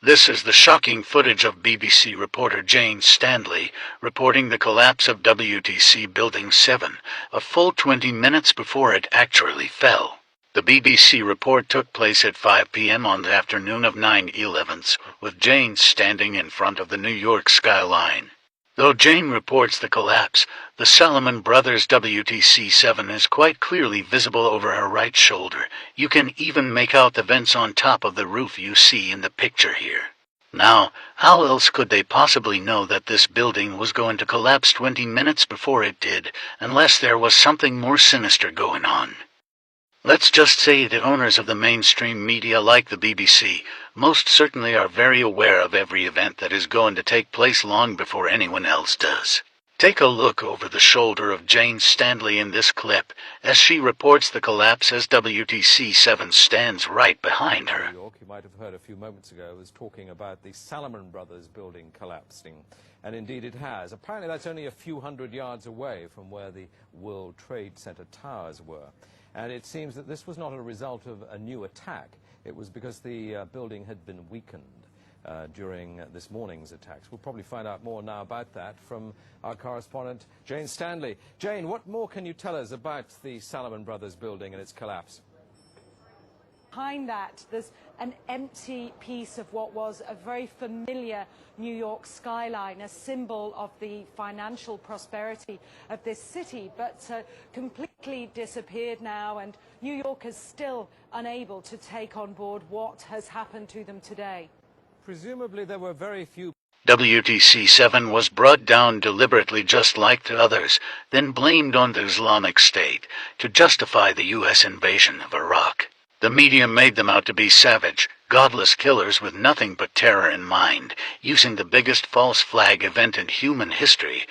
This is the shocking footage of BBC reporter Jane Stanley reporting the collapse of WTC Building 7, a full 20 minutes before it actually fell. The BBC report took place at 5 p.m. on the afternoon of 9/11, with Jane standing in front of the New York skyline. Though Jane reports the collapse, the Salomon Brothers WTC-7 is quite clearly visible over her right shoulder. You can even make out the vents on top of the roof you see in the picture here. Now, how else could they possibly know that this building was going to collapse 20 minutes before it did, unless there was something more sinister going on? Let's just say the owners of the mainstream media like the BBC most certainly are very aware of every event that is going to take place long before anyone else does. Take a look over the shoulder of Jane Stanley in this clip as she reports the collapse as WTC-7 stands right behind her. New York, you might have heard a few moments ago, was talking about the Salomon Brothers building collapsing. And indeed it has. Apparently that's only a few hundred yards away from where the World Trade Center towers were. And it seems that this was not a result of a new attack. It was because the building had been weakened during this morning's attacks. We'll probably find out more now about that from our correspondent, Jane Stanley. Jane, what more can you tell us about the Salomon Brothers building and its collapse? Behind that, there's an empty piece of what was a very familiar New York skyline, a symbol of the financial prosperity of this city, but completely disappeared now, and New York is still unable to take on board what has happened to them today. Presumably there were very few. WTC-7 was brought down deliberately just like the others, then blamed on the Islamic State to justify the U.S. invasion of Iraq. The media made them out to be savage, godless killers with nothing but terror in mind, using the biggest false flag event in human history